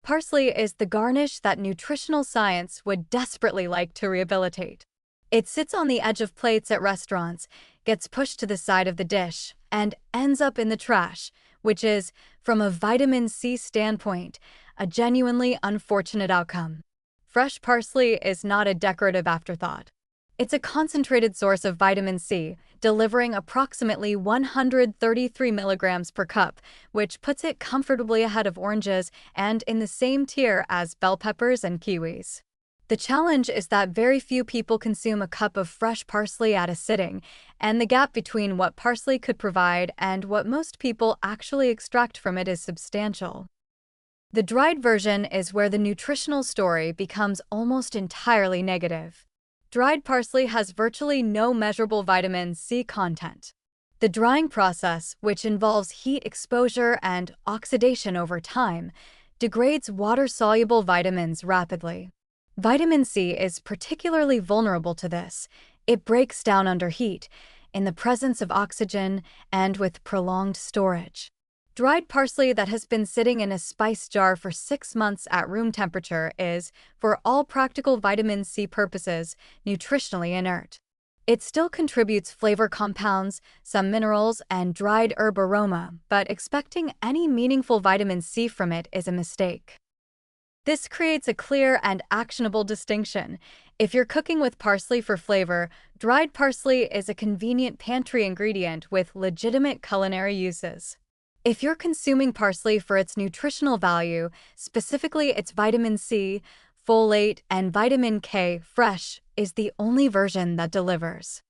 Parsley is the garnish that nutritional science would desperately like to rehabilitate. It sits on the edge of plates at restaurants, gets pushed to the side of the dish, and ends up in the trash, which is, from a vitamin C standpoint, a genuinely unfortunate outcome. Fresh parsley is not a decorative afterthought. It's a concentrated source of vitamin C, delivering approximately 133 milligrams per cup, which puts it comfortably ahead of oranges and in the same tier as bell peppers and kiwis. The challenge is that very few people consume a cup of fresh parsley at a sitting, and the gap between what parsley could provide and what most people actually extract from it is substantial. The dried version is where the nutritional story becomes almost entirely negative. Dried parsley has virtually no measurable vitamin C content. The drying process, which involves heat exposure and oxidation over time, degrades water-soluble vitamins rapidly. Vitamin C is particularly vulnerable to this. It breaks down under heat, in the presence of oxygen, and with prolonged storage. Dried parsley that has been sitting in a spice jar for 6 months at room temperature is, for all practical vitamin C purposes, nutritionally inert. It still contributes flavor compounds, some minerals, and dried herb aroma, but expecting any meaningful vitamin C from it is a mistake. This creates a clear and actionable distinction. If you're cooking with parsley for flavor, dried parsley is a convenient pantry ingredient with legitimate culinary uses. If you're consuming parsley for its nutritional value, specifically its vitamin C, folate, and vitamin K, fresh is the only version that delivers.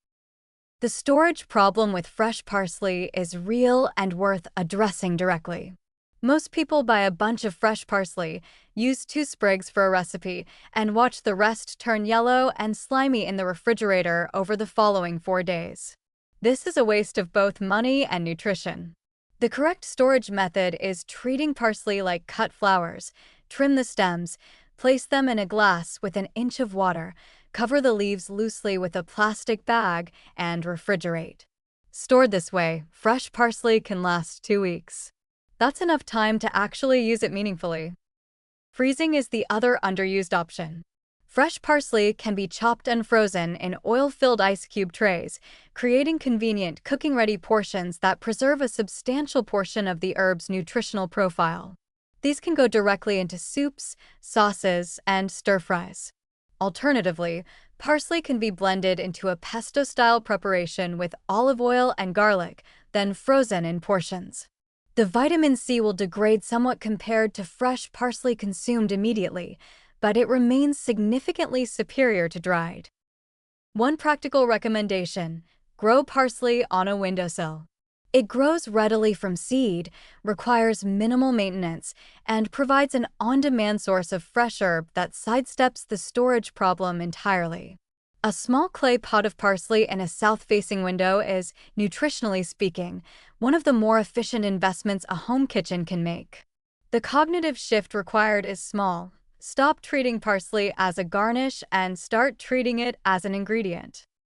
The storage problem with fresh parsley is real and worth addressing directly. Most people buy a bunch of fresh parsley, use 2 sprigs for a recipe, and watch the rest turn yellow and slimy in the refrigerator over the following 4 days. This is a waste of both money and nutrition. The correct storage method is treating parsley like cut flowers. Trim the stems, place them in a glass with an inch of water, cover the leaves loosely with a plastic bag, and refrigerate. Stored this way, fresh parsley can last 2 weeks. That's enough time to actually use it meaningfully. Freezing is the other underused option. Fresh parsley can be chopped and frozen in oil-filled ice cube trays, creating convenient cooking-ready portions that preserve a substantial portion of the herb's nutritional profile. These can go directly into soups, sauces, and stir-fries. Alternatively, parsley can be blended into a pesto-style preparation with olive oil and garlic, then frozen in portions. The vitamin C will degrade somewhat compared to fresh parsley consumed immediately, but it remains significantly superior to dried. One practical recommendation: grow parsley on a windowsill. It grows readily from seed, requires minimal maintenance, and provides an on-demand source of fresh herb that sidesteps the storage problem entirely. A small clay pot of parsley in a south-facing window is, nutritionally speaking, one of the more efficient investments a home kitchen can make. The cognitive shift required is small. Stop treating parsley as a garnish and start treating it as an ingredient.